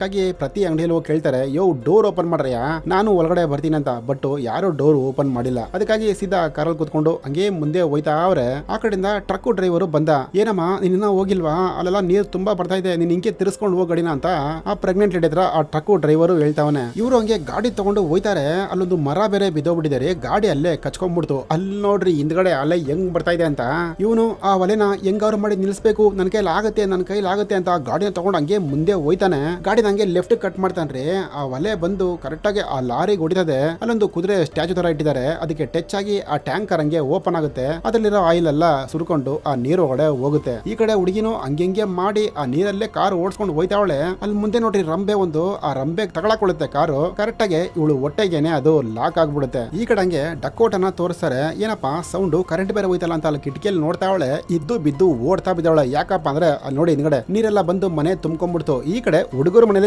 ಹಾಗಾಗಿ ಪ್ರತಿ ಅಂಗಡಿಯಲ್ಲಿ ಹೋಗಿ ಕೇಳ್ತಾರೆ, ಯೋ ಡೋರ್ ಓಪನ್ ಮಾಡ್ರಯ್ಯ, ನಾನು ಒಳಗಡೆ ಬರ್ತೀನಿ ಅಂತ. ಬಟ್ ಯಾರು ಡೋರ್ ಓಪನ್ ಮಾಡಿಲ್ಲ. ಅದಕ್ಕಾಗಿ ಸೀದಾ ಕಾರಲ್ಲಿ ಕೂತ್ಕೊಂಡು ಹಂಗೆ ಮುಂದೆ ಹೋಯ್ತಾ ಅವ್ರೆ. ಆ ಕಡೆಯಿಂದ ಟ್ರಕ್ ಡ್ರೈವರು ಬಂದ. ಏನಮ್ಮ ನೀನಿನ್ನ ಹೋಗಿಲ್ವಾ, ಅಲ್ಲೆಲ್ಲ ನೀರು ತುಂಬಾ ಬರ್ತಾ ಇದೆ, ನೀನ್ ಹಿಂಗೆ ತಿರ್ಸ್ಕೊಂಡು ಹೋಗ್ ಗಾಡಿನ ಅಂತ ಆ ಪ್ರೆಗ್ನೆಂಟ್ ಲೇಡಿ ಹತ್ರ ಆ ಟ್ರಕ್ ಡ್ರೈವರು ಹೇಳ್ತಾವನೆ. ಇವರು ಹಂಗೆ ಗಾಡಿ ತಗೊಂಡು ಹೋಯ್ತಾರೆ. ಅಲ್ಲೊಂದು ಮರ ಬೇರೆ ಬಿದ್ದೋಗ್ಬಿಟ್ಟಿದ್ದಾರೆ, ಗಾಡಿ ಅಲ್ಲೇ ಕಚ್ಕೊಂಡ್ಬಿಡ್ತು. ಅಲ್ಲಿ ನೋಡ್ರಿ ಹಿಂದ್ಗಡೆ ಅಲೆ ಹೆಂಗ್ ಬರ್ತಾ ಇದೆ ಅಂತ. ಇವನು ಆ ಒಲೆನ ಹೆಂಗಾರು ಮಾಡಿ ನಿಲ್ಸ್ಬೇಕು, ನನ್ನ ಕೈಲಿ ಆಗುತ್ತೆ ಅಂತ ಗಾಡಿನ ತಗೊಂಡು ಹಂಗೆ ಮುಂದೆ ಹೋಯ್ತಾನೆ. ಗಾಡಿನ ಹಂಗೆ ಲೆಫ್ಟ್ ಕಟ್ ಮಾಡ್ತಾನ್ರಿ. ಆ ಒಲೆ ಬಂದು ಕರೆಕ್ಟ್ ಆಗಿ ಆ ಲಾರಿಗೆ ಹೊಡಿತದೆ. ಅಲ್ಲೊಂದು ಕುದುರೆ ಸ್ಟ್ಯಾಚು ತರ ಇಟ್ಟಿದ್ದಾರೆ, ಅದಕ್ಕೆ ಟಚ್ ಆಗಿ ಆ ಟ್ಯಾಂಕರ್ ಹಂಗೆ ಓಪನ್ ಆಗುತ್ತೆ. ಅದರಲ್ಲಿರೋ ಆಯಿಲ್ ಎಲ್ಲ ಸುರ್ಕೊಂಡು ಆ ನೀರು ಒಳಗಡೆ ಹೋಗುತ್ತೆ. ಈ ಕಡೆ ಹುಡುಗಿನೂ ಹಂಗೆ ಮಾಡಿ ಆ ನೀರಲ್ಲೇ ಕಾರ್ ಓಡಿಸ್ಕೊಂಡು ಹೋಯ್ತಾವಳೆ. ಅಲ್ಲಿ ಮುಂದೆ ನೋಡ್ರಿ ರಂಬೆ ಒಂದು, ಆ ರಂಬೆ ತಗೊಳಕೊಳ್ಳುತ್ತೆ ಕಾರು. ಕರೆಕ್ಟ್ ಆಗಿ ಇವಳು ಹೊಟ್ಟೆಗೇನೆ ಅದು ಲಾಕ್ ಆಗ್ಬಿಡುತ್ತೆ. ಈ ಕಡೆ ಹಂಗೆ ಡಕ್ಕೋಟನ ತೋರಿಸ್ತಾರೆ. ಏನಪ್ಪಾ ಸೌಂಡ್, ಕರೆಂಟ್ ಬೇರೆ ಹೋಯ್ತಲ್ಲ ಅಂತ ಅಲ್ಲಿ ಕಿಟಕಿಯಲ್ಲಿ ನೋಡ್ತಾವಳೆ. ಇದ್ದು ಬಿದ್ದು ಓಡ್ತಾ ಬಿದ್ದಾವಳೆ. ಯಾಕಪ್ಪ ಅಂದ್ರೆ ಅಲ್ಲಿ ನೋಡಿ ಹಿಂದ್ಗಡೆ ನೀರೆಲ್ಲ ಬಂದು ಮನೆ ತುಂಬ್ಕೊಂಡ್ಬಿಡ್ತು. ಈ ಕಡೆ ಹುಡುಗರು ಮನೆ